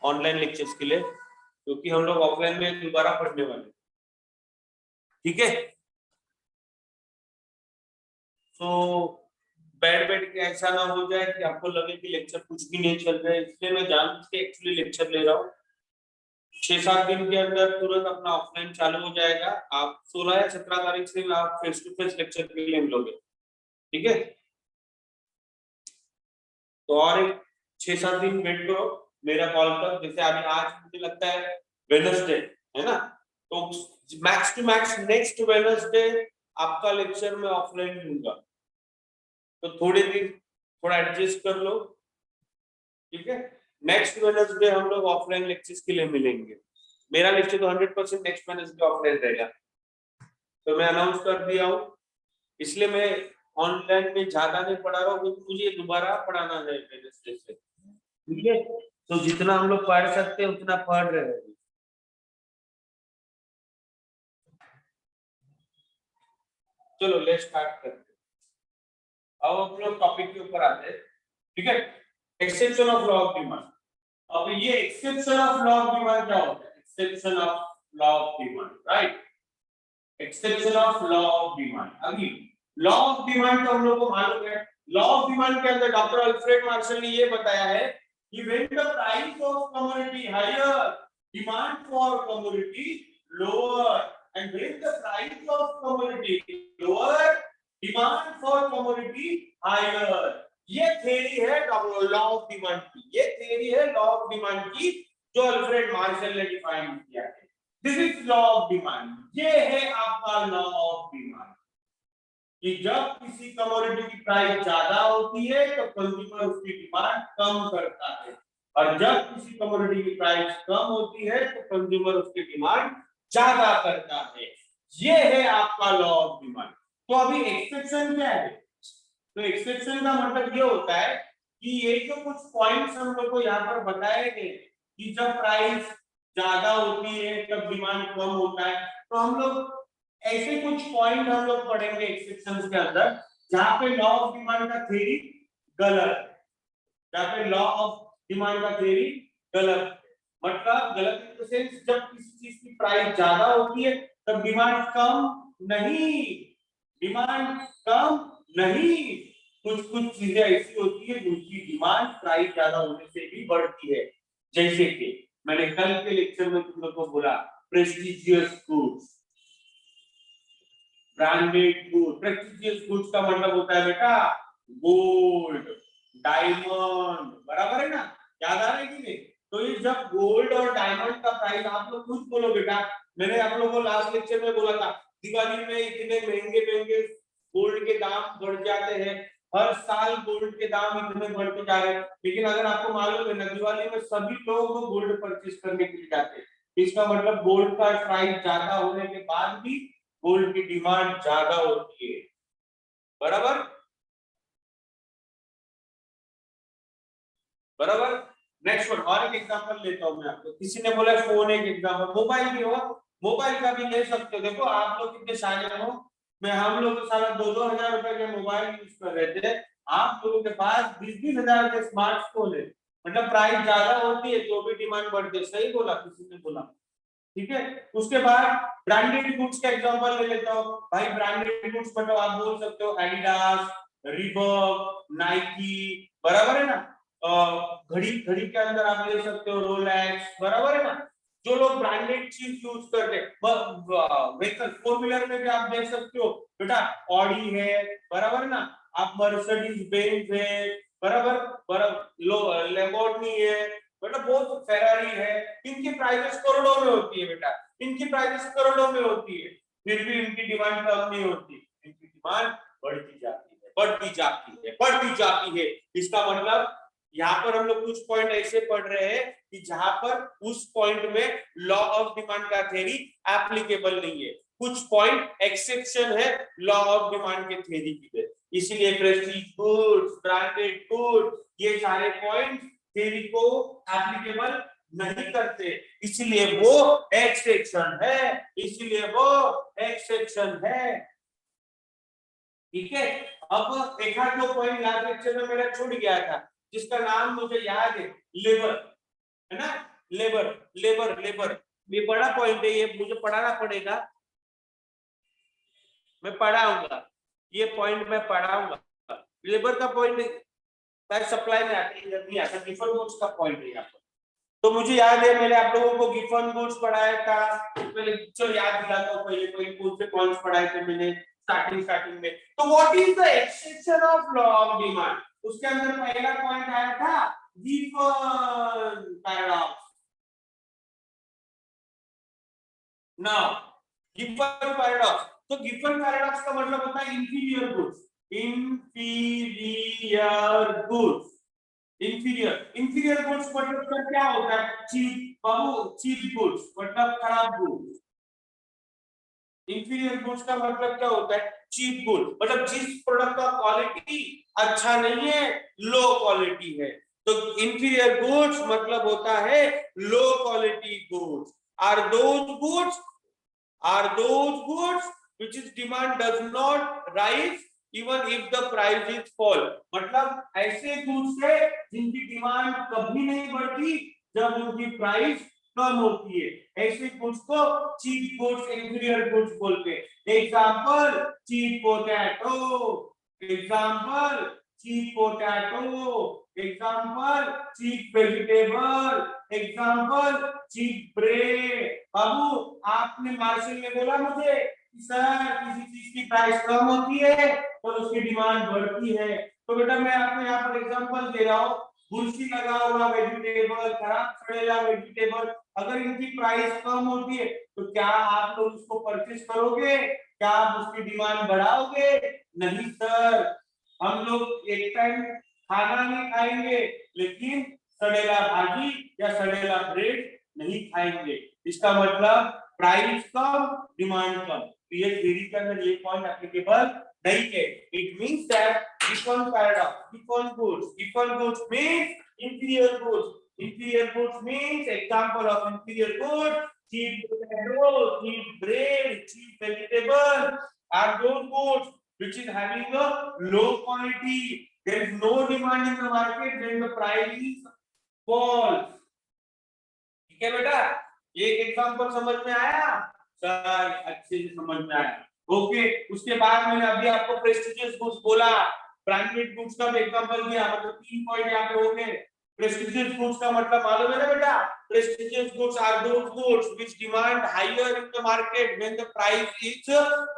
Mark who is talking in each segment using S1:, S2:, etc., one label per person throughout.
S1: Online lectures के लिए, क्योंकि हम लोग ऑफलाइन में दोबारा पढ़ने वाले। ठीक है, तो बैठ बैठ के ऐसा ना हो जाए कि आपको लगे कि लेक्चर कुछ भी नहीं चल रहा है, इसलिए मैं जान के एक्चुअली लेक्चर ले रहा हूँ। 6-7 दिन के अंदर तुरंत अपना ऑफलाइन चालू हो जाएगा। आप 16 या 17 तारीख से आप फेस टू फेस लेक्चर के लिए मिलोगे। ठीक है, तो और 6-7 दिन वेट करो मेरा कॉल पर। जैसे अभी आज मुझे लगता है वेडनेसडे है ना, तो max to max next Wednesday आपका लेक्चर मैं ऑफलाइन लूंगा, तो थोड़े दिन थोड़ा एडजस्ट कर लो। ठीक है, नेक्स्ट वेडनेसडे हम लोग ऑफलाइन लेक्चर्स के लिए मिलेंगे। मेरा लेक्चर तो 100% नेक्स्ट वेडनेसडे ऑफलाइन रहेगा, तो मैं अनाउंस कर दिया हूँ। इसलिए मैं ऑनलाइन में ज्यादा नहीं पढ़ा रहा हूँ, क्योंकि मुझे दोबारा पढ़ाना है वेडनेसडे से। ठीक है, तो जितना हम लोग पढ़ सकते हैं उतना पढ़ रहे हैं। चलो लेट्स स्टार्ट करते हैं। अब हम लोग टॉपिक के ऊपर आते हैं। ठीक है, exception of law of demand. अब ये exception of law of demand क्या होता है? Exception of law of demand, right? Exception of law of demand. अभी लॉ ऑफ डिमांड तो हम लोग को मालूम है। लॉ ऑफ डिमांड के अंदर डॉक्टर अल्फ्रेड मार्शल ने ये बताया है कि when the price of commodity higher, demand for commodity lower, and when the price of commodity lower, demand for commodity higher. ये थ्योरी है लॉ ऑफ डिमांड की। ये थ्योरी है लॉ ऑफ डिमांड की जो अल्फ्रेड मार्शल ने define किया है। This is law of demand. ये है आपका लॉ ऑफ डिमांड कि जब किसी कमोडिटी की प्राइस ज्यादा होती है तो कंज्यूमर उसकी डिमांड कम करता है, और जब किसी कमोडिटी की प्राइस कम होती है तो कंज्यूमर उसकी डिमांड ज्यादा करता है। ये है आपका लॉ ऑफ डिमांड। तो अभी एक्सेप्शन क्या है? तो एक्सेप्शन का मतलब ये होता है कि ये जो कुछ पॉइंट्स हम लोग को यहाँ पर बताए गए कि जब प्राइस ज्यादा होती है तब डिमांड कम होता है, तो हम लोग ऐसे कुछ पॉइंट हम लोग पढ़ेंगे एक्सेप्शंस के अंदर जहां पे लॉ ऑफ डिमांड का थ्योरी गलत है, जहां पे लॉ ऑफ डिमांड का थ्योरी गलत है। मतलब गलत इन द सेंस जब किसी चीज की प्राइस ज्यादा होती है तब डिमांड कम नहीं, डिमांड कम नहीं। कुछ कुछ चीजें ऐसी होती है जिनकी डिमांड प्राइस ज्यादा होने से भी बढ़ती है। जैसे कि मैंने कल के लेक्चर में तुम लोग को बोला prestigious goods, branded good. Prestigious goods का मतलब होता है बेटा गोल्ड, डायमंड, बराबर है ना? याद आ रहा है कि नहीं? तो ये जब गोल्ड और डायमंड का प्राइस, आप लोग खुद बोलो बेटा, मैंने आप लोगों को लास्ट लेक्चर में बोला था दिवाली में इतने महंगे महंगे गोल्ड के दाम बढ़ जाते हैं, हर साल गोल्ड के दाम इतने बढ़ते जा रहे हैं। लेकिन अगर आपको मालूम है ना, दिवाली में सभी लोग गोल्ड परचेज करने के लिए जाते हैं। इसका मतलब गोल्ड का प्राइस ज्यादा होने के बाद भी गोल्ड की डिमांड ज्यादा होती है, बराबर बराबर। नेक्स्ट वन, और एक एग्जांपल लेता हूं मैं आपको। किसी ने बोला फोन एक एग्जांपल, मोबाइल भी हो, मोबाइल का भी ले सकते हो। देखो आप लोग कितने शायर हो, मैं हम लोग तो सारा 2-2 हजार रुपए के मोबाइल यूज कर रहे थे, आप लोगों के पास 20-20 हजार के स्मार्टफोन है। मतलब प्राइस ज्यादा होती है तो भी डिमांड बढ़ती है। सही बोला किसी ने बोला, ठीक है। उसके बाद ब्रांडेड गुड्स का एग्जांपल ले लेता हूं भाई। ब्रांडेड गुड्स मतलब आप बोल सकते हो एडिडास, रीबॉक, नाइकी, बराबर है ना? घड़ी घड़ी के अंदर आप ले सकते हो रोलेक्स, बराबर है ना? जो लोग ब्रांडेड चीज यूज करते हैं, व्हीकल फोर व्हीलर में भी आप देख सकते हो बेटा, ऑडी है, बराबर है ना? आप मर्सिडीज बेंज है, बराबर बराबर, लैम्बोर्गिनी है, मतलब बहुत फेरारी है। इनकी प्राइसेस करोड़ों में होती है बेटा, इनकी प्राइसेस करोड़ों में होती है, फिर भी इनकी डिमांड कम नहीं होती, इनकी डिमांड बढ़ती जाती है, बढ़ती जाती है, बढ़ती जाती है। इसका मतलब यहाँ पर हम लोग कुछ पॉइंट ऐसे पढ़ रहे हैं कि जहां पर उस पॉइंट में लॉ ऑफ डिमांड का थ्योरी एप्लीकेबल नहीं है, कुछ पॉइंट एक्सेप्शन है लॉ ऑफ डिमांड के थ्योरी की। इसलिए प्रेस्टीज गुड्स, ब्रांडेड गुड्स, ये सारे पॉइंट थ्योरी को एप्लीकेबल नहीं करते, इसलिए वो एक्सेप्शन है, इसलिए वो एक्सेप्शन है। ठीक है, अब एक आध दो पॉइंट लास्ट लेक्चर में मेरा छूट गया था जिसका नाम मुझे याद है, लेबर। है ना, लेबर लेबर लेबर, ये बड़ा पॉइंट है, ये मुझे पढ़ाना पड़ेगा, मैं पढ़ाऊंगा, ये पॉइंट मैं पढ़ाऊंगा। लेबर का पॉइंट सप्लाई में आती है, नहीं आता, गिवन गुड्स का पॉइंट है यहाँ पर। तो मुझे याद है मैंने आप लोगों को गिवन गुड्स पढ़ाया था, पहले चलो याद दिलाता हूँ, पहले कोई कौन से पॉइंट्स पढ़ाए थे मैंने स्टार्टिंग में। तो what is the extension of law of demand, उसके अंदर पहला पॉइंट आया था given paradox. Now given paradox, तो गिवन पैराडॉक्स का मतलब होता है inferior goods, inferior goods, inferior goods मतलब क्या होता है, चीप, बाबू चीप गुड्स मतलब खराब गुड्स। इंफीरियर गुड्स का मतलब क्या होता है, चीप गुड, मतलब जिस प्रोडक्ट का क्वालिटी अच्छा नहीं है, लो क्वालिटी है, तो इंफीरियर गुड्स मतलब होता है low quality goods. Are those goods which is demand does not rise even if the price is fall, मतलब ऐसे गुड्स है जिनकी डिमांड कभी नहीं बढ़ती जब उनकी प्राइस कम होती है, ऐसे गुड्स को चीप गुड्स, इंफीरियर गुड्स बोलते हैं। Example cheap potato, example cheap potato, example cheap vegetable, example cheap bread. बाबू आपने मार्शल में बोला मुझे सर किसी चीज की प्राइस कम होती है और उसकी डिमांड बढ़ती है, तो बेटा मैं आपको यहाँ पर एग्जांपल दे रहा हूँ, बुरशी लगा हुआ वेजिटेबल, खराब सड़ेला वेजिटेबल, अगर इनकी प्राइस कम होती है तो क्या आप लोग उसको परचेज करोगे, क्या आप उसकी डिमांड बढ़ाओगे? नहीं सर, हम लोग एक टाइम खाना नहीं खाएंगे लेकिन सड़ेला भाजी या सड़ेला ब्रेड नहीं खाएंगे, इसका मतलब प्राइस कम डिमांड कम, तो ये थ्योरी के अंदर ये पॉइंट एप्लीकेबल नहीं है। It means that given paradox, given goods means inferior goods, inferior goods means example of inferior goods cheap potato, cheap bread, cheap vegetable are those goods which is having a low quality, there is no demand in the market when the price is falls। ठीक है बेटा, ये एक example समझ में आया sir, अच्छे से समझ में आया, ओके। उसके बाद मैंने अभी आपको प्रेस्टिजियस गुड्स बोला, ब्रांडेड गुड्स का एग्जांपल दिया, मतलब 3 पॉइंट यहाँ पे हो गए। प्रेस्टिजियस गुड्स का मतलब मालूम है ना बेटा, prestigious goods are those goods which demand higher in the market when the price is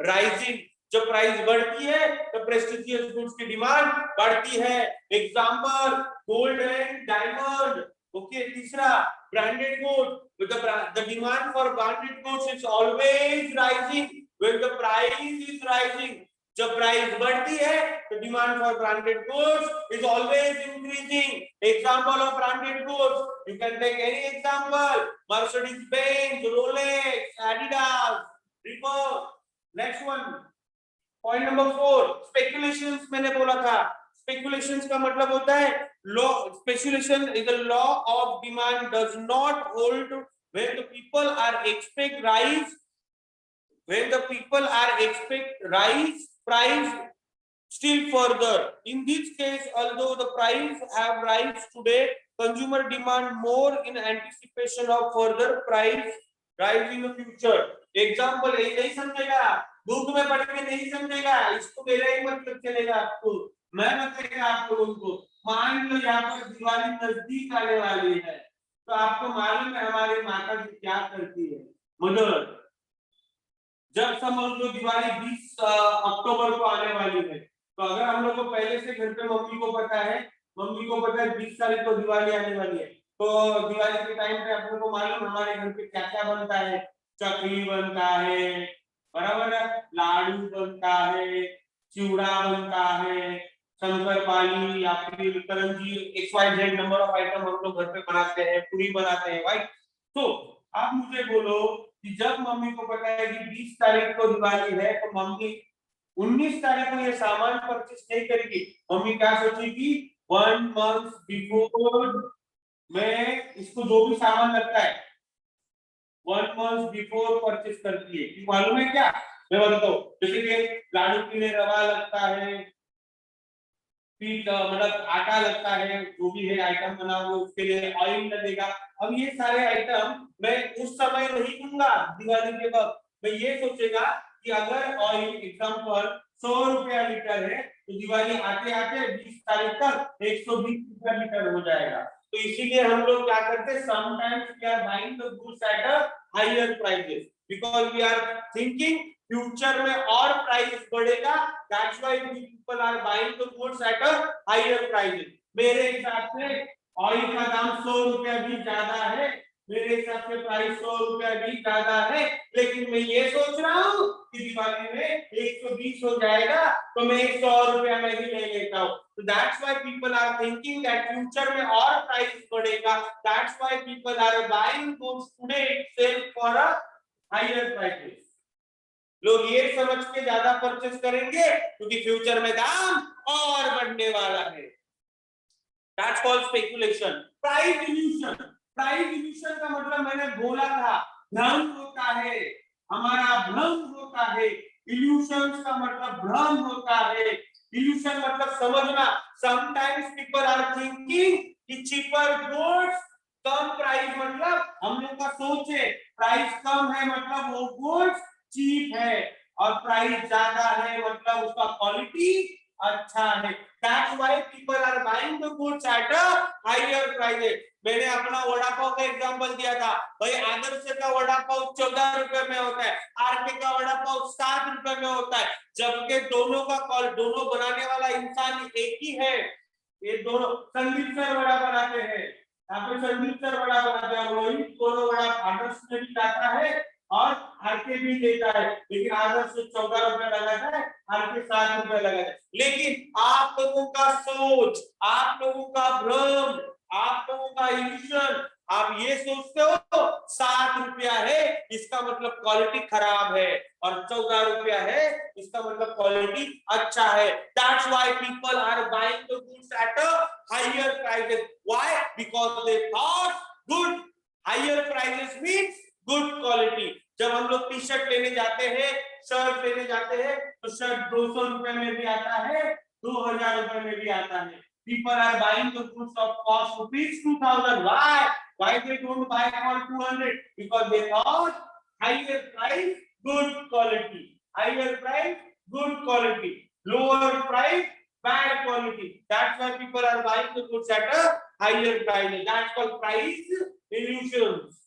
S1: rising, जब प्राइस बढ़ती है तो प्रेस्टिजियस गुड्स की डिमांड बढ़ती है। Example gold and diamond, okay. तीसरा branded goods, with the demand for branded goods is always rising when the price is rising, जब price बढ़ती है तो demand for branded goods is always increasing. Example of branded goods you can take any example, Mercedes Benz, Rolex, Adidas, Reebok. Next one, point number 4, speculations मैंने बोला था, speculations का मतलब होता है law, speculation is a law of demand does not hold when the people are expect rise, when the people are expect rise price still further. In this case, although the price have rise today, consumer demand more in anticipation of further price rise in the future। Example यही नहीं समझेगा, book में पढ़ के नहीं समझेगा, इसको मेरा ही मतलब चलेगा आपको, मैं बताएगा आप लोगों को। मान लो यहाँ पर दिवाली नजदीक आने वाली है, तो आपको मालूम है हमारी माता जी क्या करती है, मदर, जब समझ लो दिवाली 20 अक्टूबर को आने वाली है, तो अगर हम लोग को पहले से घर पे मम्मी को पता है 20 तारीख को दिवाली आने वाली है, तो दिवाली के टाइम पे आप लोगों को मालूम हमारे घर पे क्या क्या बनता है, चकली बनता है, बराबर है, लाडू बनता है, चिवड़ा बनता है, शंकरपाली या फिर Karanji, XYZ number of item हम लोग घर पे बनाते हैं, पूरी बनाते हैं, राइट। तो आप मुझे बोलो कि जब मम्मी को पता है कि 20 तारीख को दिवाली है, तो मम्मी 19 तारीख को ये सामान परचेस नहीं करेगी, मम्मी क्या सोचेगी, 1 मंथ बिफोर मैं इसको जो भी सामान लगता है 1 मंथ बिफोर परचेस करती है। कि मालूम है क्या, मैं बताता हूँ, जैसे कि लाडू के लिए रवा लगता है, मतलब आटा लगता है, जो भी है आइटम बना हुआ उसके लिए ऑयल लगेगा। अब ये सारे आइटम मैं उस समय नहीं दूंगा दिवाली के वक्त, मैं ये सोचेगा कि अगर ऑयल एग्जांपल 100 रुपया लीटर है तो दिवाली आते आते 20 तारीख तक 120 रुपया लीटर हो जाएगा। तो इसीलिए हम लोग क्या करते हैं, sometimes we are buying the goods at a higher prices because we are thinking future में और प्राइस बढ़ेगा, that's why people are buying the goods at a higher prices. मेरे हिसाब से ऑयल का दाम 100 रुपया भी ज्यादा है, मेरे हिसाब से प्राइस 100 रुपया भी ज्यादा है, लेकिन मैं ये सोच रहा हूँ कि दिवाली में 120 हो जाएगा तो मैं 100 रुपया में ही ले लेता हूँ। So that's why people are thinking that future में और प्राइस बढ़ेगा, that's why people are buying goods today itself for a higher prices। लोग ये समझ के ज्यादा परचेस करेंगे क्योंकि फ्यूचर में दाम और बढ़ने वाला है। That's called speculation। Price evolution, price evolution का मतलब मैंने बोला था भ्रम होता है, हमारा भ्रम होता है। इल्यूशन का मतलब भ्रम होता है। इल्यूशन मतलब समझना। समटाइम्स पीपल आर थिंकिंग कि चीपर गुड्स कम प्राइस, मतलब हम लोग का सोच है प्राइस कम है मतलब वो गुड्स चीप है, और प्राइस ज्यादा है मतलब उसका क्वालिटी अच्छा है। That's why people are buying the goods at a higher prices। मैंने अपना वड़ा पाव का एग्जांपल दिया था, भाई आदर्श का वड़ा पाव 14 रुपए में होता है, आरके का वड़ा पाव 7 रुपए में होता है, जबकि दोनों बनाने वाला इंसान एक ही है। ये दोनों संदीप सर वड़ा बनाते हैं, यहाँ पे संदीप सर वड़ा बनाते हैं, वही दोनों वड़ा आदर्श में भी जाता है और आरके भी देता है, लेकिन आदर्श 14 रुपए लगाता है, आरके 7 रुपए लगाता है। लेकिन आप लोगों का सोच, आप लोगों का भ्रम, आप लोगों का इल्यूशन, आप ये सोचते हो 7 रुपया है इसका मतलब क्वालिटी खराब है, और 14 रुपया है इसका मतलब क्वालिटी अच्छा है। That's why people are buying the goods at a higher prices। Why? Because they thought good higher prices means good quality। जब हम लोग टी शर्ट लेने जाते हैं, शर्ट लेने जाते हैं, तो शर्ट 200 रुपए में भी आता है, 2000 रुपए में भी आता है। People are buying the goods of cost rupees 2000। Why? Why they don't buy for 200? Because they thought higher price, good quality, higher price, good quality, lower price, bad quality। That's why people are buying the goods at a higher price। That's called price illusions।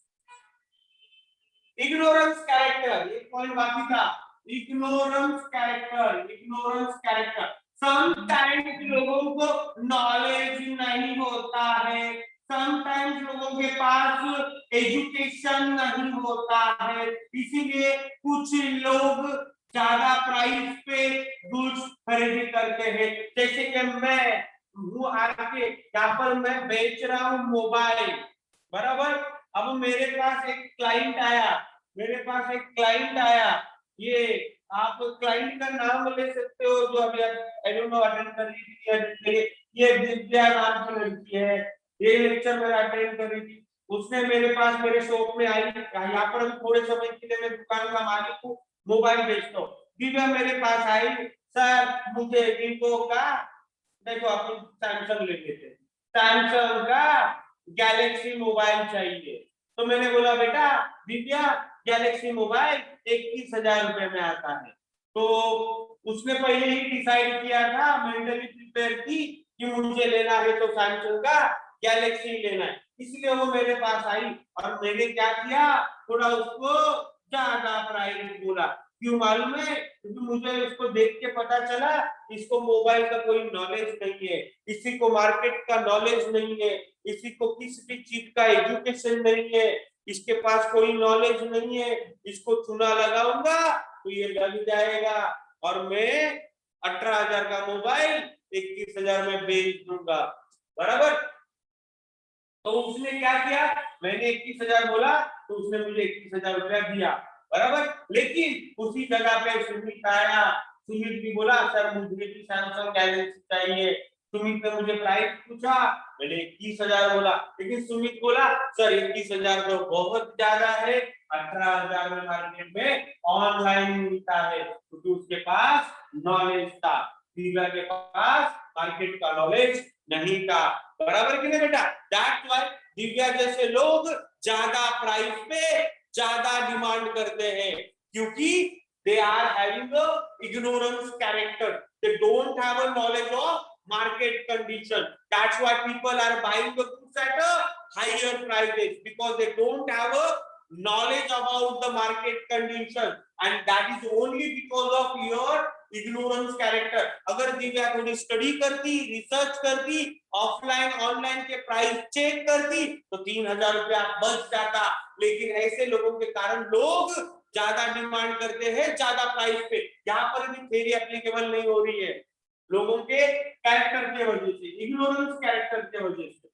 S1: Ignorance character, एक point बाकी था, ignorance character, ignorance character. Sometimes लोगों को knowledge नहीं होता है, sometimes लोगों के पास एजुकेशन नहीं होता है, इसीलिए कुछ लोग ज्यादा प्राइस पे गुड्स खरीदी करते हैं। जैसे कि मैं हूँ आके यहाँ पर मैं बेच रहा हूँ मोबाइल, बराबर। अब मेरे पास एक क्लाइंट आया, मेरे पास एक क्लाइंट आया, ये आप क्लाइंट का नाम ले सकते हो जो अभी आई डोंट नो अटेंड कर रही थी, ये विद्या नाम की लड़की है, ये लेक्चर मेरा अटेंड कर रही थी। उसने मेरे पास मेरे शॉप में आई, यहाँ पर हम थोड़े समय के लिए मैं दुकान का मालिक हूँ, मोबाइल बेचता हूँ। दिव्या मेरे पास आई, सर मुझे वीवो का, देखो अपन सैमसंग ले लेते, सैमसंग का गैलेक्सी मोबाइल चाहिए। तो मैंने बोला बेटा दिव्या गैलेक्सी मोबाइल 21,000 रुपए में आता है। तो उसने पहले ही डिसाइड किया था, मेंटली प्रिपेयर थी कि मुझे लेना है तो सैमसंग का गैलेक्सी लेना है, इसलिए वो मेरे पास आई और मैंने क्या किया, थोड़ा उसको ज्यादा प्राइस बोला। क्यों मालूम है? क्योंकि मुझे इसको देख के पता चला इसको मोबाइल का कोई नॉलेज नहीं है, इसी को मार्केट का नॉलेज नहीं है, इसी को किसी भी चीज का एजुकेशन नहीं है, इसके पास कोई नॉलेज नहीं है, इसको चूना लगाऊंगा तो ये लग जाएगा और मैं 18,000 का मोबाइल 21,000 में बेच दूंगा, बराबर। तो उसने क्या किया, मैंने 21,000 बोला तो उसने मुझे 21,000 रुपया दिया, बराबर। लेकिन उसी जगह पे सुमित आया, सुमित भी बोला सर मुझे भी सैमसंग गैलेक्सी चाहिए। सुमित ने मुझे प्राइस पूछा, मैंने 21,000 बोला, लेकिन सुमित बोला सर 21,000 तो बहुत ज्यादा है, 18,000 में मार्केट में ऑनलाइन मिलता है, क्योंकि उसके पास नॉलेज था। दिव्या के पास मार्केट का नॉलेज नहीं था। बराबर कि नहीं बेटा? दैट्स व्हाई दिव्या जैसे लोग ज्यादा प्राइस पे ज्यादा डिमांड करते हैं, क्योंकि they are having a ignorance character, they don't have a knowledge of market condition. That's why people are buying the goods at a higher prices, because they don't have a knowledge about the market condition, and that is only because of your ignorance character. अगर दिव्या थोड़ी study करती, research करती, offline online के price check करती, तो 3,000 रुपया बच जाता। लेकिन ऐसे लोगों के कारण लोग ज्यादा डिमांड करते हैं ज्यादा प्राइस पे। यहाँ पर भी थ्योरी एप्लीकेबल नहीं हो रही है, लोगों के कैरेक्टर की वजह से, इग्नोरेंस कैरेक्टर की वजह से।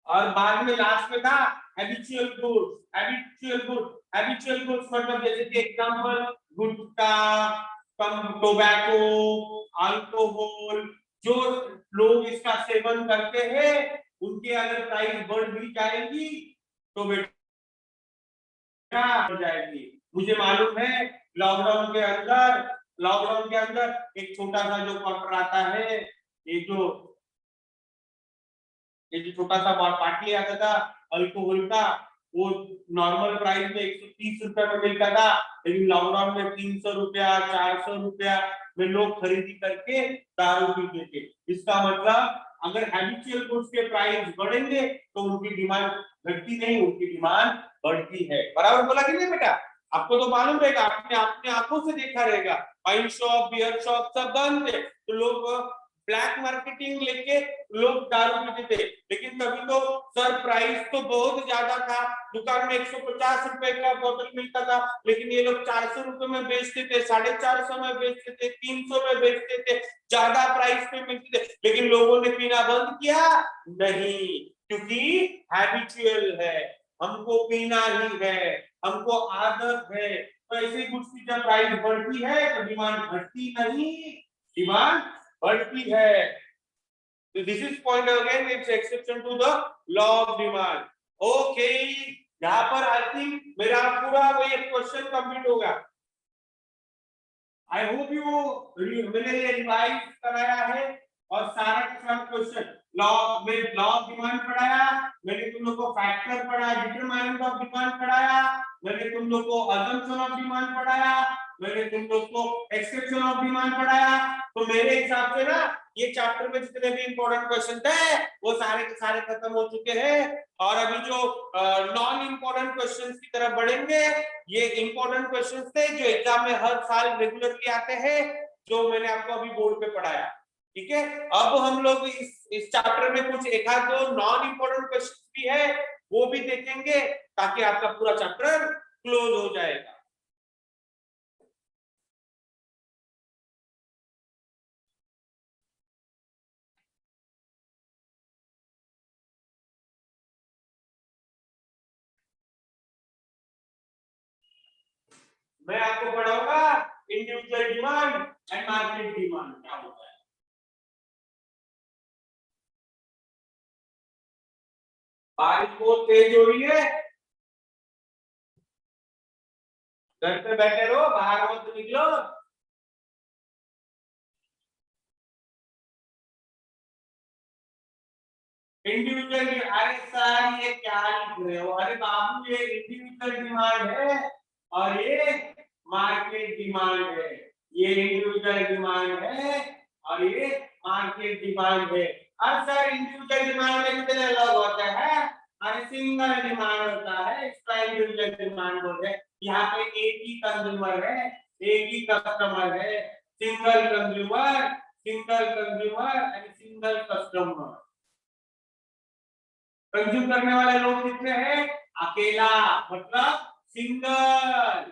S1: और बाद में लास्ट में था हैबिचुअल गुड्स। हैबिचुअल गुड्स मतलब जैसे कि एग्जांपल गुटखा, टोबैको, अल्कोहल, जो लोग इसका सेवन करते हैं उनके अगर प्राइस बढ़ भी जाएगी तो बेटा बढ़ जाएगी। मुझे मालूम है लॉकडाउन के अंदर एक छोटा सा जो क्वार्टर आता है, ये जो छोटा सा पार्टी आता था अल्कोहल का, वो नॉर्मल प्राइस में 130 रुपए में मिलता था, लेकिन लॉकडाउन में 300 रुपया 400 रुपया में लोग खरीदी करके दारू पीते थे। इसका मतलब अगर हैबिचुअल गुड्स के प्राइस बढ़ेंगे तो उनकी डिमांड घटती नहीं, उनकी डिमांड बढ़ती है। बराबर बोला कि नहीं बेटा? आपको तो मालूम रहेगा, आपने अपने आंखों से देखा रहेगा, वाइन शॉप, बियर शॉप सब बंद थे, तो लोग ब्लैक मार्केटिंग लेके लोग दारू पीते थे। लेकिन तभी तो सर प्राइस तो बहुत ज्यादा था, दुकान में 150 रुपए का बोतल मिलता था, लेकिन ये लोग 400 रुपए में बेचते थे, 450 में बेचते थे, 300 में बेचते थे, ज्यादा प्राइस पे मिलते थे। लेकिन लोगों ने पीना बंद किया नहीं, क्योंकि हैबिचुअल है, हमको पीना ही है, हमको आदत है। तो ऐसे गुड्स की जब प्राइस बढ़ती है तो डिमांड घटती नहीं, डिमांड बढ़ती है। So this is point again, it's exception to the law of demand. Okay, यहाँ पर आई थिंक मेरा पूरा ये क्वेश्चन कंप्लीट होगा। आई होप यू मैंने ये रिवाइज कराया है और सारा का सारा क्वेश्चन लॉ ऑफ डिमांड पढ़ाया, मैंने तुम लोग को फैक्टर पढ़ाया, डिटरमिनेंट ऑफ डिमांड पढ़ाया, मैंने तुम लोग को अजम्पशन ऑफ डिमांड पढ़ाया, मैंने तुम लोग को एक्सेप्शन ऑफ डिमांड पढ़ाया। तो मेरे हिसाब से ना ये चैप्टर में जितने भी इंपॉर्टेंट क्वेश्चन थे वो सारे के सारे खत्म हो चुके हैं, और अभी जो नॉन इंपॉर्टेंट क्वेश्चंस की तरफ बढ़ेंगे। ये इंपॉर्टेंट क्वेश्चंस थे जो एग्जाम में हर साल रेगुलरली आते हैं, जो मैंने आपको अभी बोर्ड पे पढ़ाया। ठीक है, अब हम लोग इस चैप्टर में कुछ एक आध दो नॉन इंपॉर्टेंट क्वेश्चंस भी है वो भी देखेंगे, ताकि आपका पूरा चैप्टर क्लोज हो जाएगा। मैं आपको पढ़ाऊंगा individual demand and market demand क्या होता है। बारिश बहुत तेज हो रही है, घर पे बैठे रहो, बाहर मत निकलो। इंडिविजुअल, अरे सर ये क्या लिख रहे हो? अरे बाबू ये इंडिविजुअल डिमांड है और ये मार्केट डिमांड है। ये इंडिविजुअल डिमांड है और ये मार्केट डिमांड है। अब सर इंडिविजुअल डिमांड में कितने लोग होते हैं? अरे सिंगल डिमांड होता है, इसका इंडिविजुअल डिमांड बोलते हैं। यहाँ पे एक ही कंज्यूमर है, एक ही कस्टमर है, single consumer and single customer. Consume करने वाले लोग कितने हैं? अकेला, मतलब सिंगल।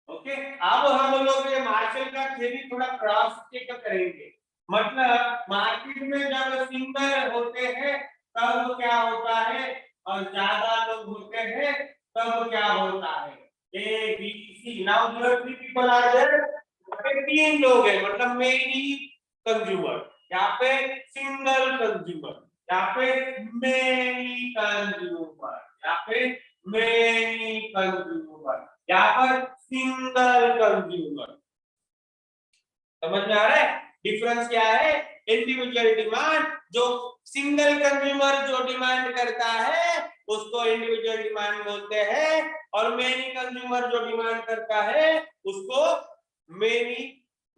S1: ओके, अब हम लोग ये मार्शल का थ्योरी थोड़ा क्रॉस चेक करेंगे। मतलब मार्केट में जब सिंगल होते हैं तब क्या होता है, और ज्यादा लोग होते हैं तब क्या होता है। A B C, now there three people are there, तीन लोग हैं, मतलब मेनी कंज्यूमर, यहाँ पे सिंगल कंज्यूमर, यहाँ पे मेनी कंज्यूमर, यहाँ पे मेनी कंज्यूमर, यहाँ पर सिंगल कंज्यूमर। समझ में आ रहा है डिफरेंस क्या है? इंडिविजुअल डिमांड, जो सिंगल कंज्यूमर जो डिमांड करता है उसको इंडिविजुअल डिमांड बोलते हैं, और मेनी कंज्यूमर जो डिमांड करता है उसको मेनी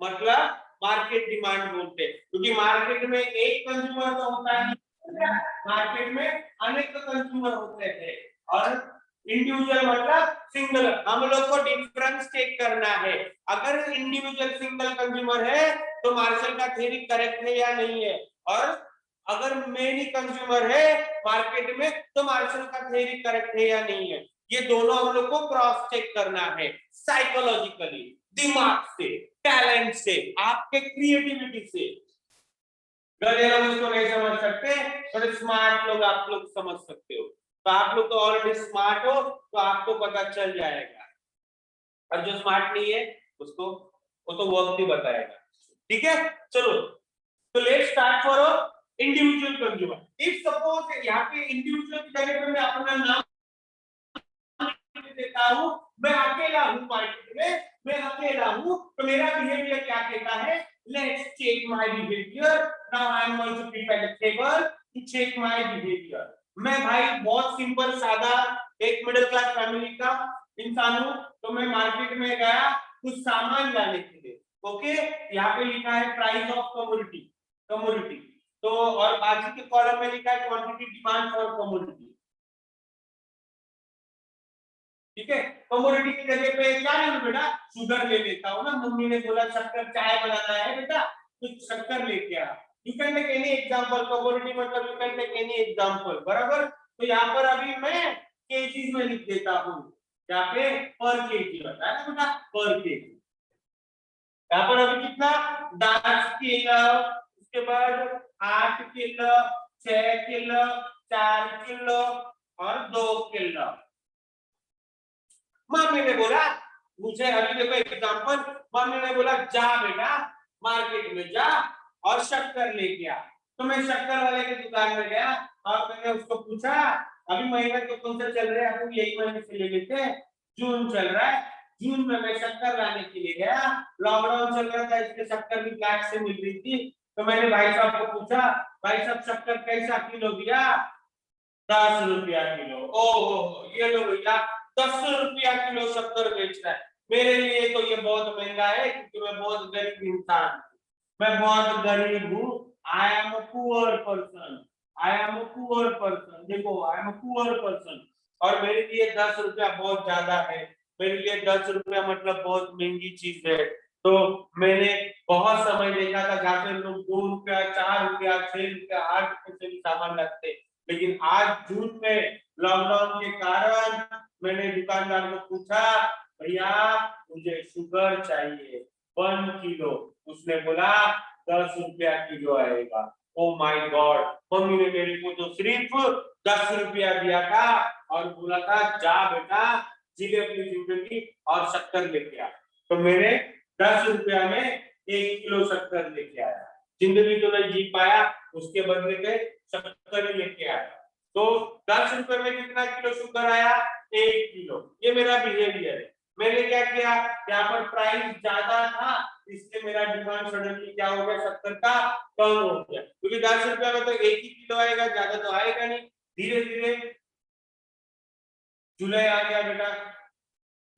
S1: मतलब मार्केट डिमांड बोलते हैं, क्योंकि मार्केट में एक कंज्यूमर तो होता है, मार्केट में अनेक कंज्यूमर होते हैं, और इंडिविजुअल मतलब सिंगल। हम लोग को डिफरेंस चेक करना है, अगर इंडिविजुअल सिंगल कंज्यूमर है तो मार्शल का थ्योरी करेक्ट है या नहीं है, और अगर मेनी कंज्यूमर है मार्केट में तो मार्शल का थ्योरी करेक्ट है या नहीं है। ये दोनों हम लोग को क्रॉस चेक करना है साइकोलॉजिकली, दिमाग से, टैलेंट से, आपके क्रिएटिविटी से। गधे लोग इसको नहीं समझ सकते, थोड़े स्मार्ट लोग आप लोग समझ सकते हो, तो आप लोग तो ऑलरेडी स्मार्ट हो तो आपको पता चल जाएगा, और जो स्मार्ट नहीं है उसको वो तो वक्त ही बताएगा। ठीक है, चलो तो let's start for individual consumer. If suppose यहाँ पे इंडिविजुअल की जगह पे मैं अपना नाम देता हूँ, मैं अकेला हूँ मार्केट में, मैं अकेला हूँ, तो मेरा बिहेवियर क्या कहता है? Let's check my behaviour, now I am going to prepare the table to check my behaviour. मैं भाई बहुत सिंपल सादा एक मिडिल क्लास फैमिली का इंसान हूँ, तो मैं मार्केट में गया कुछ सामान लाने के लिए। ओके, यहाँ पे लिखा है प्राइस ऑफ कमोडिटी, कमोडिटी, तो और बाकी के कॉलम में लिखा है क्वांटिटी डिमांड फॉर कमोडिटी। ठीक है, कमोडिटी की जगह पे क्या ले लूं बेटा? शुगर ले लेता हूँ ना, मम्मी ने बोला शक्कर चाय बनाना है बेटा तो शक्कर लेके आ। You can take any example, commodity मतलब you can take any example, बराबर। तो यहाँ पर अभी मैं केजीज में लिख देता हूँ, यहाँ पे पर केजी होता है ना बेटा, पर केजी। यहाँ पर अभी कितना? 10 किलो, उसके बाद 8 किलो, 6 किलो, 4 किलो और 2 किलो। मम्मी ने बोला मुझे, अभी देखो एग्जांपल, मम्मी ने बोला जा बेटा मार्केट में जा और शक्कर लेके आ। तो मैं शक्कर वाले की दुकान में गया और मैंने उसको पूछा, अभी महीना तो कौन सा चल रहा है, हम यही महीने से ले लेते हैं, जून चल रहा है, जून में मैं शक्कर लाने के लिए गया, लॉकडाउन चल रहा था इसलिए शक्कर भी ब्लैक से मिल रही थी। तो मैंने भाई साहब को पूछा, भाई साहब शक्कर कैसा किलो दिया? 10 रुपया किलो। ओहो, ये लो भैया 10 रुपया किलो शक्कर बेच रहा है। मेरे लिए तो ये बहुत महंगा है क्योंकि मैं बहुत गरीब इंसान हूँ, मैं बहुत गरीब हूँ। I am a poor person, I am a poor person, देखो I am a poor person, और मेरे लिए 10 रुपया बहुत ज्यादा है, मेरे लिए 10 रुपया मतलब बहुत महंगी चीज है। तो मैंने बहुत समय देखा था जहाँ पे लोग 2 रुपया, 4 रुपया, 6 रुपया, 8 रुपये से भी सामान रखते, लेकिन आज जून में लॉकडाउन के कारण मैंने दुकानदार को पूछा, भैया मुझे शुगर चाहिए 1 किलो, उसने बोला 10 रुपया किलो आएगा। ओ माय गॉड, मम्मी ने मेरे को तो सिर्फ 10 रुपया दिया था और बोला था जा बेटा जी अपनी जिंदगी और शक्कर लेके आ। तो मैंने 10 रुपया में 1 किलो शक्कर लेके आया, जिंदगी तो नहीं जी पाया, उसके बदले में शक्कर लेके आया। तो 10 रुपए में कितना किलो शुगर आया? 1 किलो। ये मेरा बिहेवियर है। मैंने क्या किया, यहाँ पर प्राइस ज्यादा था इसलिए मेरा डिमांड सडनली क्या हो गया, शक्कर का कम हो गया, क्योंकि 10 रुपया में तो 1 ही किलो आएगा, ज्यादा तो आएगा नहीं। धीरे धीरे जुलाई आ गया बेटा,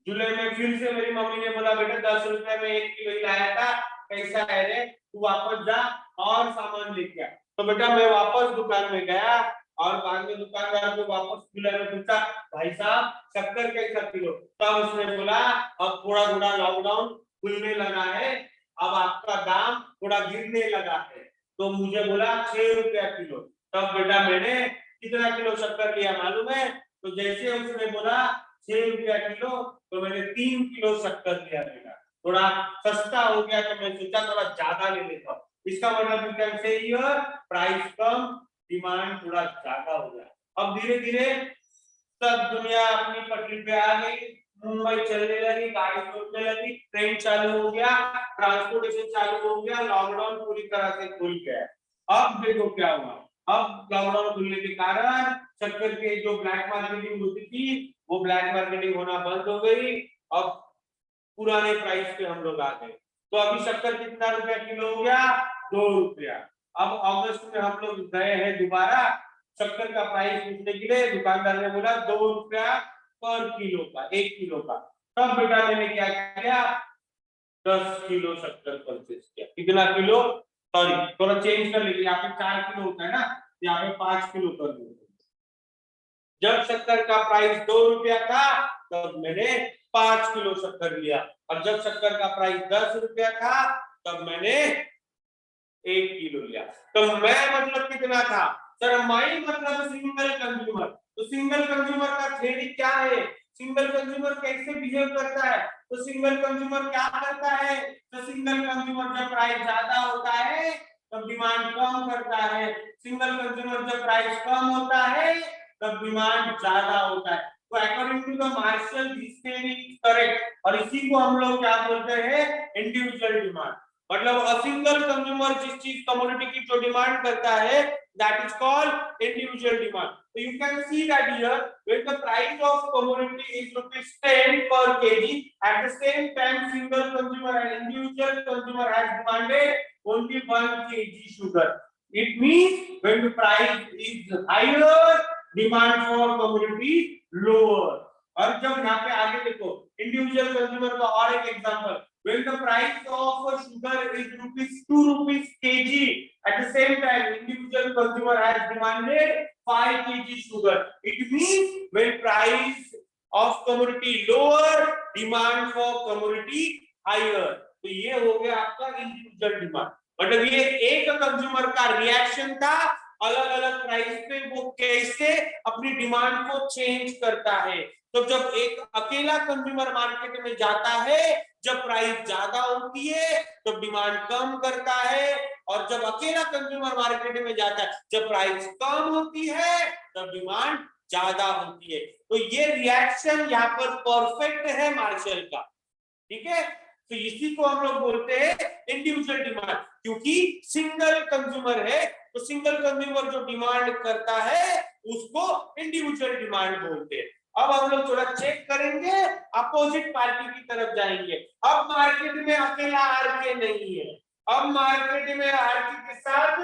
S1: जुलाई में फिर से मेरी मम्मी ने बोला बेटा 10 रुपए में 1 किलो ही लाया था, कैसा है रे, तू वापस जा और सामान लेके आ। तो बेटा मैं वापस दुकान में गया और बाद में दुकानदार को वापस जुलाई में पूछा, भाई साहब शक्कर कैसा किलो? तब उसने बोला अब थोड़ा थोड़ा लॉकडाउन खुलने लगा है, अब आपका दाम थोड़ा गिरने लगा है, तो मुझे बोला 6 रुपया किलो। तब बेटा मैंने कितना किलो शक्कर लिया मालूम है? तो जैसे उसने बोला 6 रुपया किलो, तो मैंने 3 किलो शक्कर लिया बेटा, थोड़ा सस्ता हो गया तो मैं सोचा थोड़ा ज्यादा ले लेता हूँ। इसका मतलब you can say here price come, demand थोड़ा ज्यादा हो गया। अब धीरे धीरे सब दुनिया अपनी पटरी पे आ गई, मुंबई चलने लगी, गाड़ी चलने लगी, ट्रेन चालू हो गया, ट्रांसपोर्टेशन चालू हो गया, लॉकडाउन पूरी तरह से खुल गया। अब देखो क्या हुआ, अब लॉकडाउन खुलने के कारण शक्कर के जो ब्लैक मार्केटिंग होती थी वो ब्लैक मार्केटिंग होना बंद हो गई। अब पुराने प्राइस पे हम लोग आ गए। तो अभी शक्कर कितना रुपया किलो हो गया, 2 रुपया। अब अगस्त में हम लोग गए हैं दोबारा शक्कर का प्राइस पूछने के लिए, दुकानदार ने बोला 2 रुपया पर किलो का, 1 किलो का। तब बेटा मैंने क्या किया, 10 किलो शक्कर परचेज किया। कितना किलो, सॉरी थोड़ा चेंज कर लीजिए, यहाँ पे 4 किलो होता है ना, यहाँ पे 5 किलो कर दो। जब शक्कर का प्राइस 2 रुपया था तब मैंने 5 किलो शक्कर लिया, और जब शक्कर का प्राइस 10 रुपया था तब मैंने 1 किलो लिया। तो मैं मतलब कितना था सर, माई मतलब सिंगल कंज्यूमर। तो सिंगल कंज्यूमर का थ्योरी क्या है, सिंगल कंज्यूमर कैसे बिहेव करता है, तो सिंगल कंज्यूमर क्या करता है, तो सिंगल कंज्यूमर जब प्राइस ज्यादा होता है तब डिमांड कम करता है, सिंगल कंज्यूमर जब प्राइस कम होता है तब डिमांड ज्यादा होता है। तो according to the Marshall this theory is correct, और इसी को हम लोग क्या बोलते हैं, इंडिविजुअल डिमांड। मतलब अ सिंगल कंज्यूमर जिस चीज कमोडिटी की जो डिमांड करता है that is called individual demand. So you can see that here when the price of commodity is rupees 10 per kg, at the same time single consumer and individual consumer has demanded only 1 kg sugar. It means when the price is higher, demand for commodity lower. और जब यहाँ पे आगे देखो individual consumer का और एक example, when the price of sugar is ₹2 kg, at the same time individual consumer has demanded 5 kg sugar. It means when price of commodity lower, demand for commodity higher. तो ये हो गया आपका individual demand. मतलब ये एक consumer का reaction था, अलग अलग प्राइस पे वो कैसे अपनी डिमांड को चेंज करता है। तो जब एक अकेला कंज्यूमर मार्केट में जाता है, जब प्राइस ज्यादा होती है तो डिमांड कम करता है, और जब अकेला कंज्यूमर मार्केट में जाता है जब प्राइस कम होती है तब डिमांड ज्यादा होती है। तो ये रिएक्शन यहाँ पर परफेक्ट है मार्शल का, ठीक है। तो इसी को हम लोग बोलते हैं इंडिविजुअल डिमांड, क्योंकि सिंगल कंज्यूमर है तो सिंगल कंज्यूमर जो डिमांड करता है उसको इंडिविजुअल डिमांड बोलते हैं। अब हम लोग थोड़ा चेक करेंगे, अपोजिट पार्टी की तरफ जाएंगे। अब मार्केट में अकेला आरके नहीं है, अब मार्केट में आरके के साथ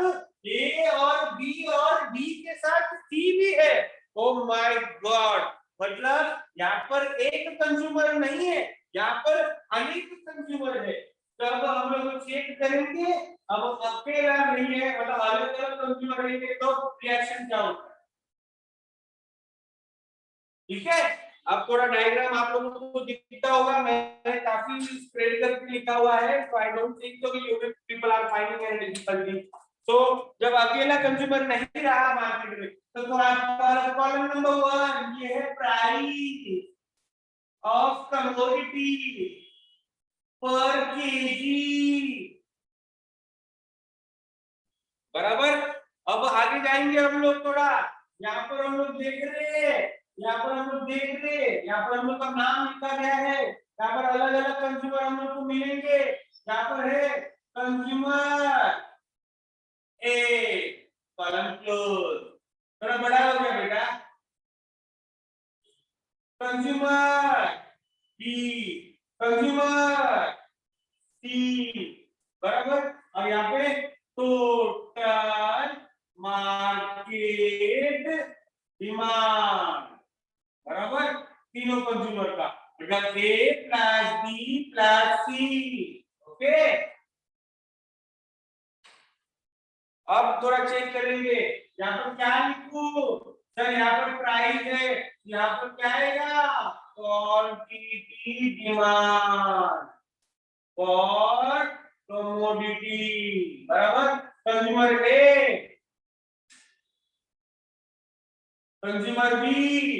S1: ए और बी के साथ सी भी है। ओ माय गॉड, मतलब यहाँ पर एक कंज्यूमर नहीं है, यहाँ पर अनेक कंज्यूमर है। तो अब हम लोग चेक करेंगे, अब अकेला नहीं है मतलब अलग अलग कंज्यूमर रहेंगे तो रिएक्शन क्या होता है, ठीक है। अब थोड़ा डायग्राम आप लोगों को दिखता होगा, मैंने काफी स्प्रेड करके लिखा हुआ है, तो आई डोंट थिंक सो कि you people are finding any difficulty. तो जब अकेला कंज्यूमर नहीं रहा मार्केट में तो आपका कॉलम नंबर 1 ये है प्राइस ऑफ कमोडिटी पर केजी, बराबर। अब आगे जाएंगे हम लोग थोड़ा, यहाँ पर हम लोग देख रहे हैं, यहाँ पर हम लोग देख रहे हैं, यहाँ पर हम लोग का नाम लिखा गया है, यहाँ पर अलग अलग कंज्यूमर हम लोग को मिलेंगे। यहाँ पर है कंज्यूमर ए, कॉलम क्लोज, थोड़ा बड़ा हो गया बेटा, कंज्यूमर बी, कंज्यूमर सी, बराबर। और यहाँ पे टोटल मार्केट डिमांड, बराबर, तीनों कंज्यूमर का, मतलब ए प्लस बी प्लस सी, ओके। अब थोड़ा चेक करेंगे, यहाँ पर क्या लिखूं सर, यहाँ पर प्राइस है, यहाँ पर क्या आएगा, क्वांटिटी डिमांड फॉर कमोडिटी, बराबर। Consumer A, consumer B,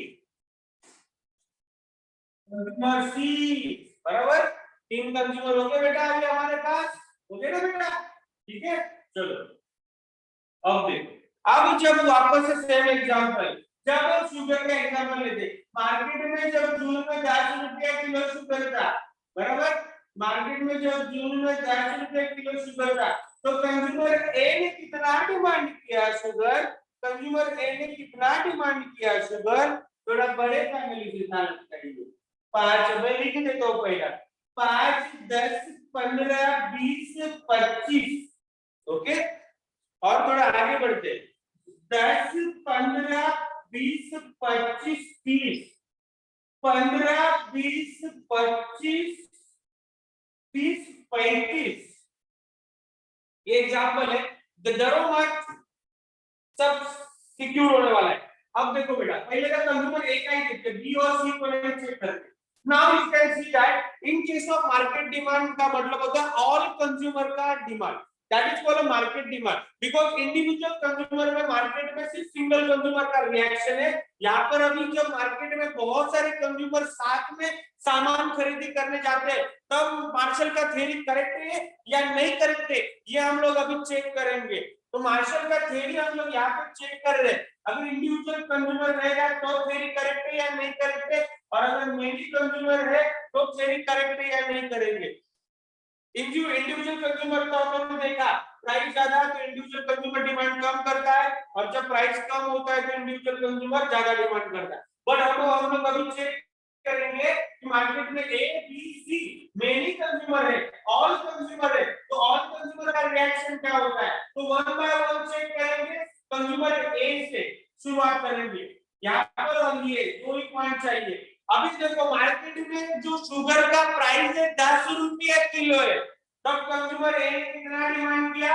S1: consumer C, बराबर। 3 कंज्यूमर हो गए बेटा अभी हमारे पास, हो गए ना बेटा, ठीक है। चलो अब देखो, अब जब वापस से सेम एग्जांपल, जब शुगर का एग्जांपल लेते, मार्केट में जब जून में 400 रुपया किलो शुगर था, बराबर, मार्केट में जब जून में 400 रुपया किलो शुगर था, तो कंज्यूमर ए ने कितना डिमांड किया शुगर, कंज्यूमर ए ने कितना डिमांड किया शुगर, थोड़ा बड़े फैमिली के साथ करिए, 5 मैं लिख देता हूं पहला, 5, 10, 15, 20, 25। ओके, और थोड़ा आगे बढ़ते, 10, 15, 20, 25, 30, 15, 20, 25, 30, 35। ये एग्जाम्पल है, डरो मत, सब सिक्योर होने वाला है। अब देखो बेटा, पहले का कंज्यूमर एक का ही देखते, बी और सी को नहीं चेक करते। Now you can see that in case of market demand का मतलब होता है ऑल कंज्यूमर का demand, that is called market demand, because individual consumer में मार्केट में सिर्फ सिंगल कंज्यूमर का रिएक्शन है। यहाँ पर अभी जब मार्केट में बहुत सारे कंज्यूमर साथ में सामान खरीदी करने जाते हैं, तब मार्शल का थ्योरी करेक्ट है या नहीं करेक्ट है, ये हम लोग अभी चेक करेंगे। तो मार्शल का थ्योरी हम लोग यहाँ पे चेक कर रहे हैं, अगर इंडिविजुअल कंज्यूमर रहेगा तो थ्योरी करेक्ट है या नहीं करेक्ट है, और अगर मेनी कंज्यूमर है तो थ्योरी करेक्ट है या नहीं करेंगे। इंडिविजुअल कंज्यूमर तो हमने देखा, प्राइस ज्यादा है तो इंडिविजुअल कंज्यूमर डिमांड कम करता है, और जब प्राइस कम होता है तो इंडिविजुअल कंज्यूमर ज्यादा डिमांड करता है। बट हम लोग अभी चेक करेंगे कि मार्केट में A B C many consumer है, ऑल कंज्यूमर है, तो ऑल कंज्यूमर का रिएक्शन क्या होता है, तो वन बाय वन चेक करेंगे। कंज्यूमर ए से शुरुआत करेंगे, यहाँ पर हम ये 2 पॉइंट चाहिए। अभी देखो मार्केट में जो शुगर का प्राइस है 10 रुपया किलो है, तब कंज्यूमर ए ने कितना डिमांड किया,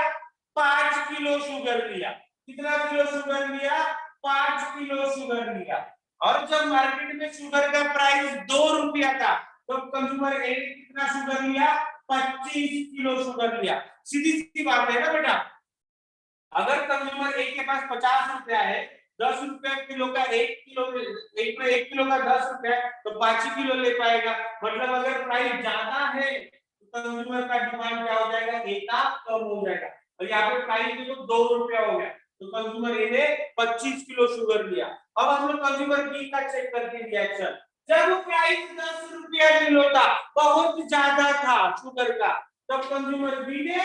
S1: 5 किलो शुगर लिया। कितना किलो शुगर लिया, 5 किलो शुगर लिया। और जब मार्केट में शुगर का प्राइस 2 रुपया था, तो कंज्यूमर ए ने कितना शुगर लिया, 25 किलो शुगर लिया। सीधी सी बात है ना बेटा, अगर कंज्यूमर ए के पास 50 रुपया है, 10 रुपया किलो का 1 किलो, एक में 1 किलो का 10 रुपया, तो 5 किलो ले पाएगा। मतलब अगर प्राइस ज्यादा है तो कंज्यूमर का डिमांड क्या हो जाएगा, ए का कम हो जाएगा। और यहाँ पे प्राइस देखो 2 रुपया हो गया, तो कंज्यूमर ए ने 25 किलो शुगर लिया। अब हम लोग कंज्यूमर बी का चेक करते हैं रिएक्शन। जब प्राइस 10 रुपया किलो था, बहुत ज्यादा था शुगर का, तब कंज्यूमर बी ने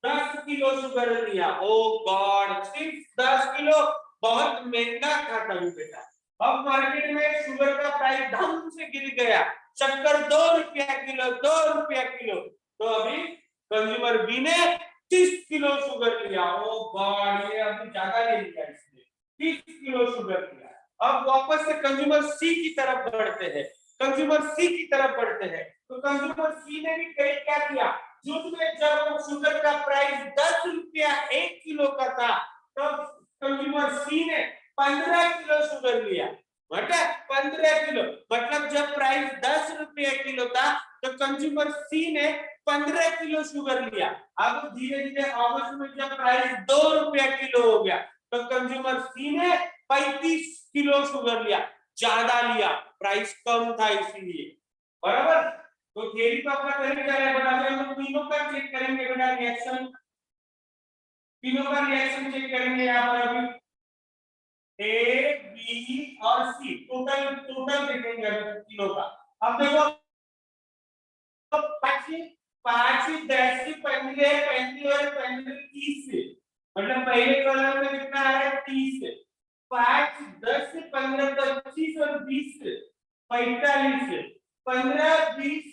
S1: 10 किलो शुगर लिया। ओ गॉड, सिर्फ 10 किलो, बहुत महंगा था तभी बेटा। अब मार्केट में शुगर का प्राइस धम से गिर गया, शक्कर 2 रुपया किलो, 2 रुपया किलो, तो अभी कंज्यूमर बी ने 30 किलो शुगर लिया। ओ गॉड, ये अभी ज्यादा ले लिया इसने, 30 किलो शुगर लिया। अब वापस से कंज्यूमर सी की तरफ बढ़ते हैं, कंज्यूमर सी की तरफ बढ़ते हैं। तो कंज्यूमर सी ने भी क्या किया, जून में जब शुगर का प्राइस 10 रुपया 1 किलो का था, तब कंज्यूमर सी ने 15 किलो शुगर लिया। मतलब 15 किलो, मतलब जब प्राइस 10 रुपया किलो था, तो कंज्यूमर सी ने 15 किलो शुगर लिया। अब धीरे धीरे अगस्त में जब प्राइस 2 रुपया किलो हो गया, तो कंज्यूमर सी ने 35 किलो शुगर लिया, ज्यादा लिया, प्राइस कम था इसीलिए। बराबर, तो थ्योरी तो अपना करेक्ट जा रहा है, बट अभी हम लोग तीनों का चेक करेंगे बेटा रिएक्शन, तीनों का रिएक्शन चेक करेंगे। यहाँ पर अभी ए बी और सी टोटल देखेंगे तीनों का। अब देखो 5 10 15 और 30, मतलब पहले कॉलम में कितना है 30, 5 10 15 25 और 20 45, 15 20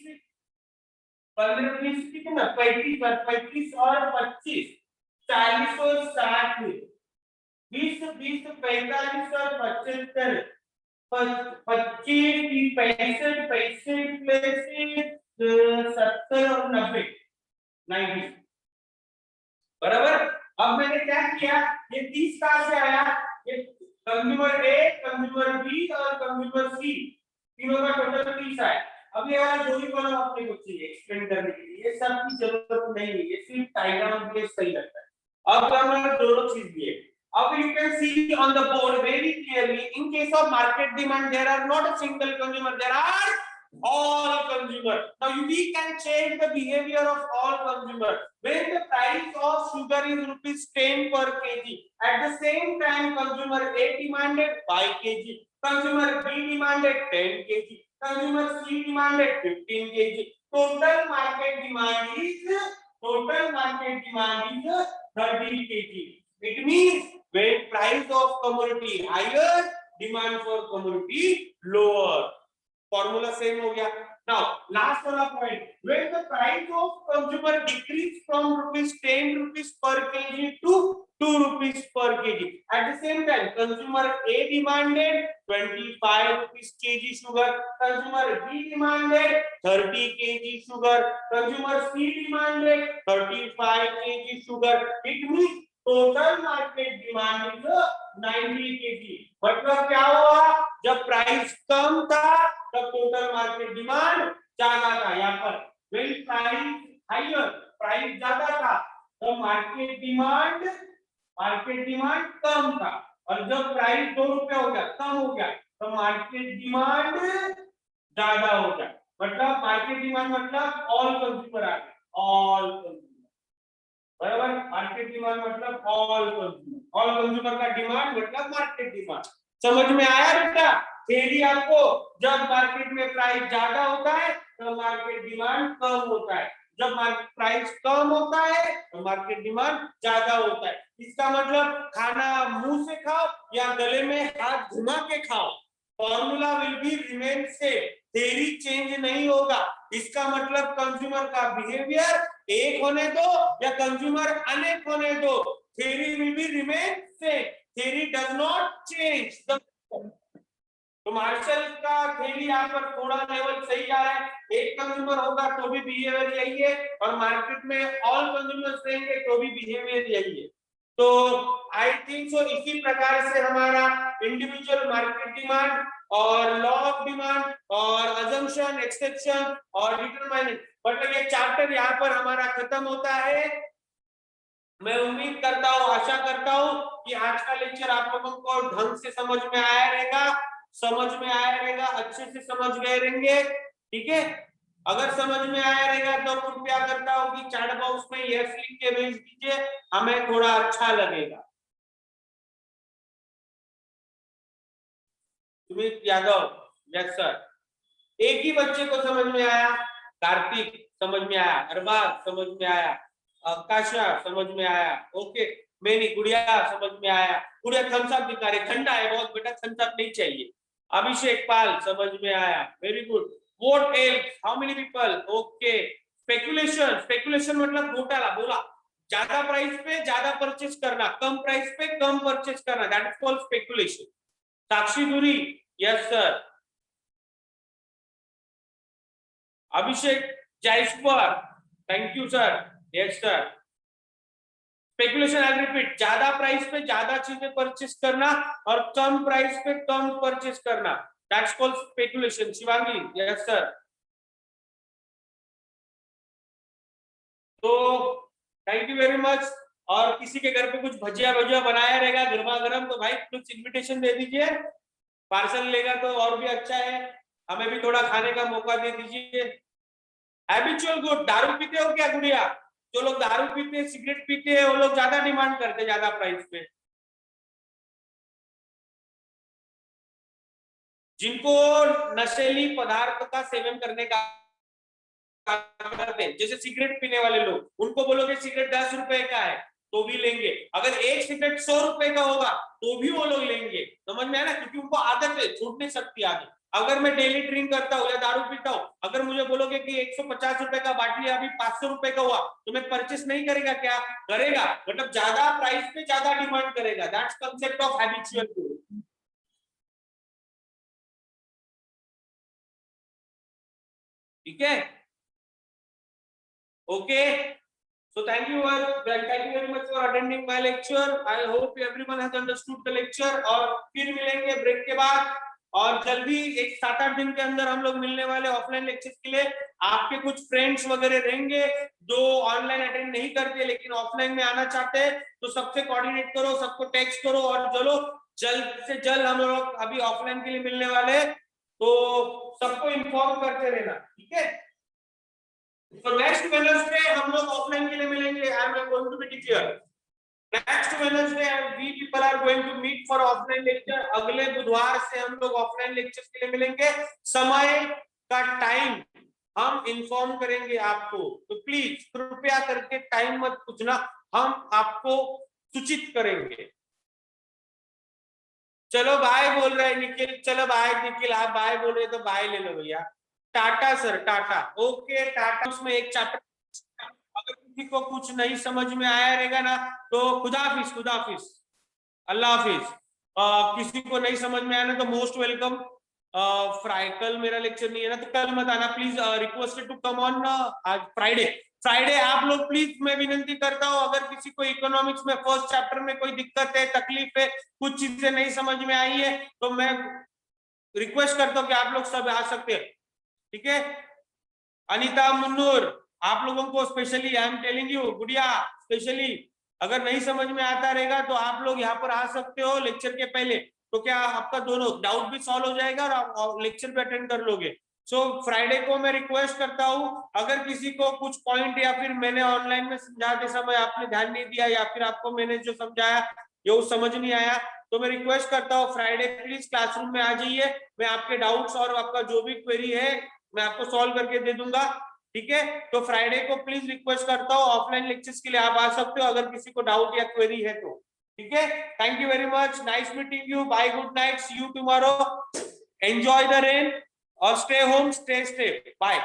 S1: 15 20 कितना 35 और 25 40 और 60, 20 20 45 और 75, 25 65 65 70 और 90 90। बराबर, अब मैंने क्या किया, ये 30 कहां से आया, ये कंज्यूमर ए, कंज्यूमर बी और कंज्यूमर सी, तीनों का टोटल 30 आया। अब ये वाला जो भी कॉलम आपने को चाहिए एक्सप्लेन करने के लिए, ये सब की जरूरत नहीं है, ये सिर्फ डायग्राम के लिए सही लगता है। अब हमारा दोनों चीज दिए। अब you can see on the board very clearly, in case of market demand there are not a single consumer, there are all consumer. Now we can change the behavior of all consumer. When the price of sugar is rupees 10 per kg, at the same time consumer A demanded 5 kg, consumer B demanded 10 kg, consumer C demanded 15 kg. Total market demand is 30 kg. It means when price of commodity higher, demand for commodity lower. Formula same हो गया। Now, last one point. When the price of consumer decrease from rupees 10 rupees per kg to 2 rupees per kg. At the same time, consumer A demanded 25 rupees kg sugar. Consumer B demanded 30 kg sugar. Consumer C demanded 35 kg sugar. It means total market demand is 90 kg. मतलब क्या हुआ? जब price कम था तब total market demand ज्यादा था। यहाँ पर when प्राइस हायर, प्राइस ज्यादा था तो मार्केट डिमांड कम था, और जब प्राइस 2 रुपया हो गया, कम हो गया, तो मार्केट डिमांड ज्यादा हो गया। मतलब मार्केट डिमांड मतलब ऑल कंज्यूमर आ गया, ऑल कंज्यूमर, बराबर। मार्केट डिमांड मतलब ऑल कंज्यूमर का डिमांड मतलब मार्केट डिमांड। समझ में आया बेटा? थ्योरी आपको, जब मार्केट में प्राइस ज्यादा होता है तो मार्केट डिमांड कम होता है, जब मार्केट प्राइस कम होता है तो मार्केट डिमांड ज्यादा होता है। इसका मतलब खाना मुंह से खाओ या गले में हाथ घुमा के खाओ, formula will be remain same, theory change नहीं होगा। इसका मतलब कंज्यूमर का बिहेवियर एक होने दो या कंज्यूमर अनेक होने दो, theory will be remain same, theory does not change. तो मार्शल का थ्योरी यहाँ पर थोड़ा लेवल सही जा रहा है, एक कंज्यूमर होगा तो भी बिहेवियर यही है, और मार्केट में ऑल कंज्यूमर्स रहेंगे तो भी बिहेवियर यही है। तो आई थिंक सो इसी प्रकार से हमारा इंडिविजुअल मार्केट डिमांड और लॉ ऑफ डिमांड और अजम्पशन, एक्सेप्शन और डिटरमाइनेंट, मतलब ये चैप्टर यहाँ पर हमारा खत्म होता है। मैं उम्मीद करता हूँ, आशा करता हूँ कि आज का लेक्चर आप लोगों को ढंग से समझ में आया रहेगा, अच्छे से समझ गए रहेंगे, ठीक है। अगर समझ में आया रहेगा तो कृपया करता हूँ कि चैट बॉक्स में यस लिख के भेज दीजिए, हमें थोड़ा अच्छा लगेगा। Sumit Yadav, yes sir. एक ही बच्चे को समझ में आया, कार्तिक समझ में आया, अरबाज समझ में आया, आकाशा समझ में आया, ओके। मैंने गुड़िया समझ में आया, गुड़िया थम्स अप दिखा रहे, ठंडा है बहुत बेटा, थम्स अप नहीं चाहिए। अभिषेक पाल समझ में आया, very good. What else, how many people, okay. Speculation मतलब घोटाला, बोला ज्यादा प्राइस पे ज्यादा परचेस करना, कम प्राइस पे कम परचेस करना, दैट इज कॉल्ड स्पेकुलेशन। साक्षी दूरी, yes sir. Abhishek Jaiswal, thank you sir, yes sir. Speculation, I repeat, ज्यादा प्राइस पे ज्यादा चीजें परचेस करना और कम प्राइस पे कम परचेस करना, that's called speculation. Shivangi, yes sir. तो थैंक यू वेरी मच। और किसी के घर पे कुछ भजिया भजिया बनाया रहेगा गर्मा गर्म तो भाई कुछ इनविटेशन दे दीजिए, पार्सल लेगा तो और भी अच्छा है, हमें भी थोड़ा खाने का मौका दे दीजिए। हैबिचुअल गुड, दारू पीते हो क्या गुड़िया? जो लोग दारू पीते हैं, सिगरेट पीते हैं, वो लोग ज्यादा डिमांड करते हैं ज्यादा प्राइस पे। जिनको नशीली पदार्थ का सेवन करने का करते हैं, जैसे सिगरेट पीने वाले लोग, उनको बोलोगे सिगरेट 10 रुपए का है तो भी लेंगे, अगर एक सिगरेट 100 रुपए का होगा तो भी वो लोग लेंगे। समझ में आया ना? क्योंकि उनको आदत है, छूट नहीं सकती आगे। अगर मैं डेली ड्रिंक करता हूँ या दारू पीता हूँ, अगर मुझे बोलोगे कि 150 रुपए का बाटली अभी 500 रुपए का हुआ तो मैं परचेस नहीं करेगा क्या? करेगा, मतलब ज्यादा प्राइस पे ज्यादा डिमांड करेगा, दैट्स कांसेप्ट ऑफ हैबिचुअल। ठीक है, okay. So thank you very much for attending my lecture. I hope everyone has understood the lecture। और फिर मिलेंगे ब्रेक के बाद, और जल्दी एक 7-8 दिन के अंदर हम लोग मिलने वाले ऑफलाइन लेक्चर्स के लिए। आपके कुछ फ्रेंड्स वगैरह रहेंगे जो ऑनलाइन अटेंड नहीं करते लेकिन ऑफलाइन में आना चाहते हैं, तो सबसे कोऑर्डिनेट करो, सबको टेक्स्ट करो, और चलो जल्द से जल्द हम लोग अभी ऑफलाइन के लिए मिलने वाले हैं, तो सबको इन्फॉर्म करते रहना, ठीक है। तो नेक्स्ट वेडनेसडे हम लोग ऑफलाइन के लिए मिलेंगे। I am going to be declare next Wednesday we people are going to meet for offline lecture. अगले बुधवार से हम लोग ऑफलाइन लेक्चर के लिए मिलेंगे। समय का टाइम हम इन्फॉर्म करेंगे आपको, तो प्लीज कृपया करके टाइम मत पूछना, हम आपको सूचित करेंगे। चलो बाय बोल रहे हैं निखिल, चलो बाय निखिल, आप बाय बोल रहे तो बाय ले लो भैया। Tata sir, Tata, okay Tata. उसमें एक चैप्टर, अगर किसी को कुछ नहीं समझ में आया रहेगा ना तो खुदा हाफिज, खुदा हाफिज, अल्लाह हाफिज। किसी को नहीं समझ में आया ना तो मोस्ट वेलकम। कल मेरा लेक्चर नहीं है ना तो कल मत आना please, requested to come on आज फ्राइडे। फ्राइडे आप लोग प्लीज, मैं विनंती करता हूँ, अगर किसी को इकोनॉमिक्स में फर्स्ट चैप्टर में कोई दिक्कत है, तकलीफ है, कुछ चीजें नहीं समझ में आई है, तो मैं रिक्वेस्ट करता हूँ कि आप लोग सब आ सकते हैं, ठीक है। अनीता, मुन्नूर, आप लोगों को specially I am telling you, गुड़िया स्पेशली, अगर नहीं समझ में आता रहेगा तो आप लोग यहाँ पर आ सकते हो लेक्चर के पहले, तो क्या आपका दोनों डाउट भी सॉल्व हो जाएगा और आप लेक्चर भी अटेंड कर लोगे। सो फ्राइडे को मैं रिक्वेस्ट करता हूँ, अगर किसी को कुछ पॉइंट या फिर मैंने ऑनलाइन में समझाते समय आपने ध्यान नहीं दिया या फिर आपको मैंने जो समझाया ये समझ नहीं आया, तो मैं रिक्वेस्ट करता हूँ फ्राइडे प्लीज क्लासरूम में आ जाइए, मैं आपके डाउट्स और आपका जो भी क्वेरी है मैं आपको सॉल्व करके दे दूंगा, ठीक है। तो फ्राइडे को प्लीज रिक्वेस्ट करता हूँ, ऑफलाइन लेक्चर्स के लिए आप आ सकते हो अगर किसी को डाउट या क्वेरी है तो, ठीक है। Thank you very much, nice meeting you, bye, good night, see you tomorrow, enjoy the rain और स्टे होम, स्टे बाय।